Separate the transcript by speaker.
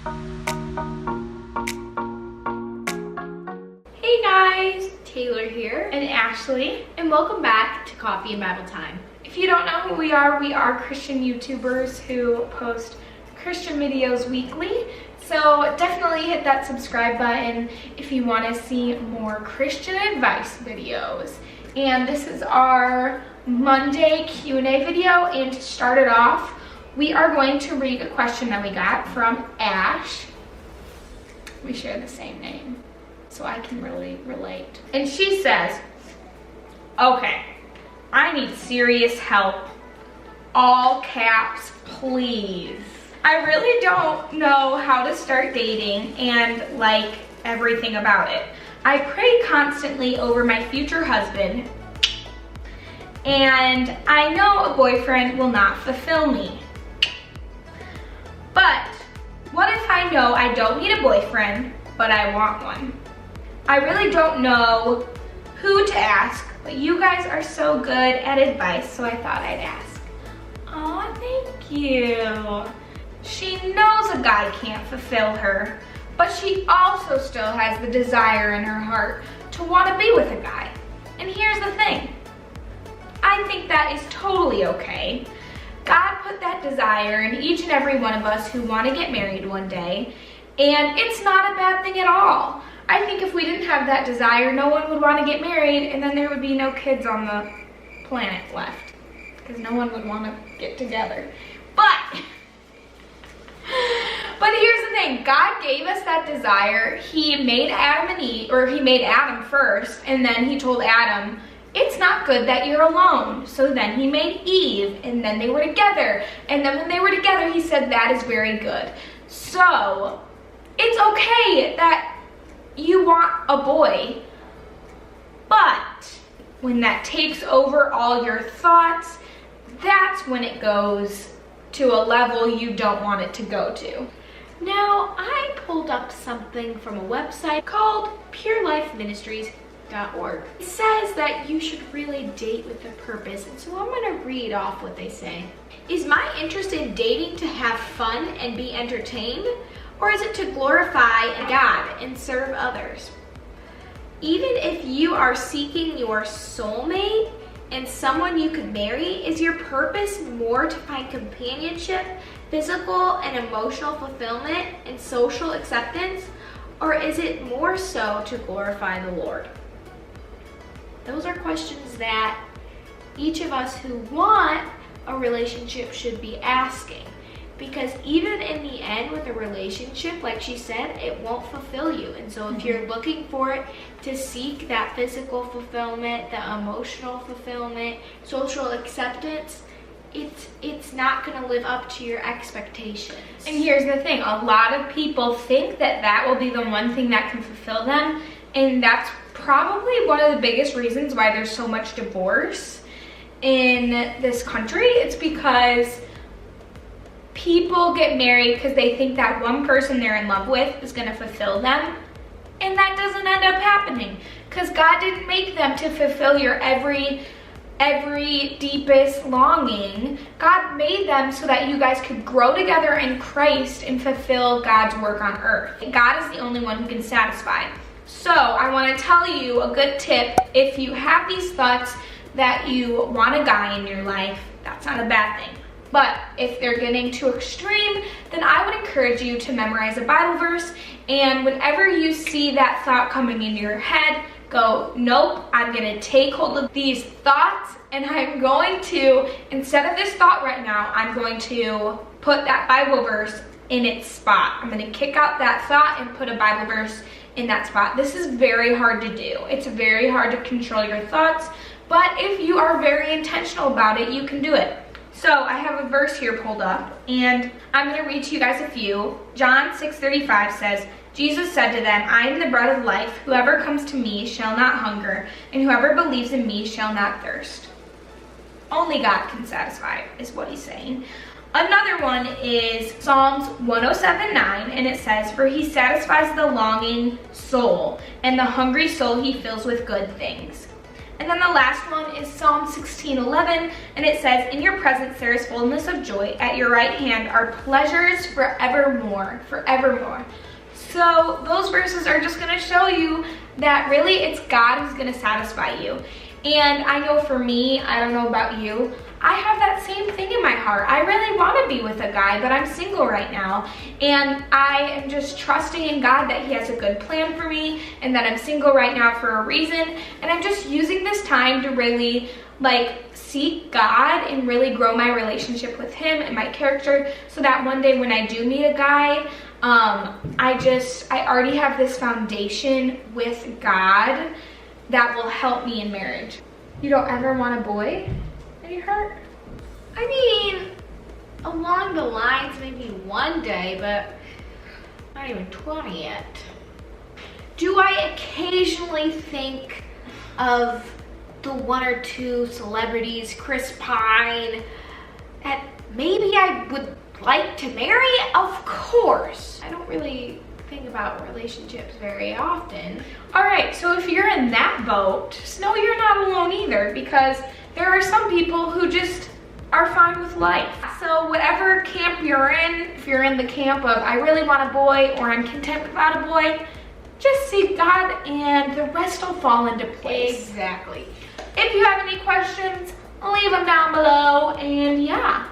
Speaker 1: Hey guys, Taylor here and Ashley, and welcome back to Coffee and Bible Time. If you don't know who we are Christian YouTubers who post Christian videos weekly. So definitely hit that subscribe button if you want to see more Christian advice videos. And this is our Monday Q&A video, and to start it off, we are going to read a question that we got from Ash. We share the same name, so I can really relate. And she says, okay, I need serious help. All caps, please. I really don't know how to start dating and like everything about it. I pray constantly over my future husband, and I know a boyfriend will not fulfill me. But what if I know I don't need a boyfriend, but I want one? I really don't know who to ask, but you guys are so good at advice, so I thought I'd ask. Aw, thank you. She knows a guy can't fulfill her, but she also still has the desire in her heart to want to be with a guy. And here's the thing, I think that is totally okay. God put that desire in each and every one of us who want to get married one day, and it's not a bad thing at all. I think if we didn't have that desire, no one would want to get married, and then there would be no kids on the planet left, because no one would want to get together. But here's the thing, God gave us that desire. He made He made Adam first, and then he told Adam, it's not good that you're alone. So then he made Eve, and then they were together. And then when they were together, he said that is very good. So it's okay that you want a boy, but when that takes over all your thoughts, that's when it goes to a level you don't want it to go to. Now, I pulled up something from a website called purelifeministries.org. It says that you should really date with a purpose, and so I'm going to read off what they say. Is my interest in dating to have fun and be entertained, or is it to glorify God and serve others? Even if you are seeking your soulmate and someone you could marry, is your purpose more to find companionship, physical and emotional fulfillment, and social acceptance, or is it more so to glorify the Lord? Those are questions that each of us who want a relationship should be asking, because even in the end with a relationship, like she said, it won't fulfill you. And so if you're looking for it to seek that physical fulfillment, the emotional fulfillment, social acceptance, it's not going to live up to your expectations. And here's the thing, a lot of people think that that will be the one thing that can fulfill them, and that's probably one of the biggest reasons why there's so much divorce in this country. It's because people get married because they think that one person they're in love with is going to fulfill them, and that doesn't end up happening, because God didn't make them to fulfill your every deepest longing. God made them so that you guys could grow together in Christ and fulfill God's work on earth. God is the only one who can satisfy. So I want to tell you a good tip. If you have these thoughts that you want a guy in your life, that's not a bad thing. But if they're getting too extreme, then I would encourage you to memorize a Bible verse, and whenever you see that thought coming into your head, go, nope, I'm gonna take hold of these thoughts, and I'm going to, instead of this thought right now, I'm going to put that Bible verse in its spot. I'm gonna kick out that thought and put a Bible verse in that spot. This is very hard to do. It's very hard to control your thoughts, but if you are very intentional about it, you can do it. So I have a verse here pulled up, and I'm going to read to you guys a few. John 6:35 says, Jesus said to them, I am the bread of life. Whoever comes to me shall not hunger, and whoever believes in me shall not thirst. Only God can satisfy, is what he's saying. Another one is Psalms 107:9, and it says, for he satisfies the longing soul, and the hungry soul he fills with good things. And then the last one is Psalm 16:11, and it says, in your presence there is fullness of joy. At your right hand are pleasures forevermore, forevermore. So those verses are just gonna show you that really it's God who's gonna satisfy you. And I know for me, I don't know about you, I have that same thing in my heart. I really want to be with a guy, but I'm single right now. And I am just trusting in God that he has a good plan for me and that I'm single right now for a reason. And I'm just using this time to really seek God and really grow my relationship with him and my character so that one day when I do meet a guy, I already have this foundation with God that will help me in marriage. You don't ever want a boy in your heart? I mean, along the lines, maybe one day, but not even 20 yet. Do I occasionally think of the one or two celebrities, Chris Pine, that maybe I would like to marry? Of course. I don't really think about relationships very often. All right, so if you're in that boat, just know you're not alone either, because there are some people who just are fine with life. So whatever camp you're in, if you're in the camp of I really want a boy or I'm content without a boy, just seek God and the rest will fall into place. Exactly. If you have any questions, leave them down below, and yeah.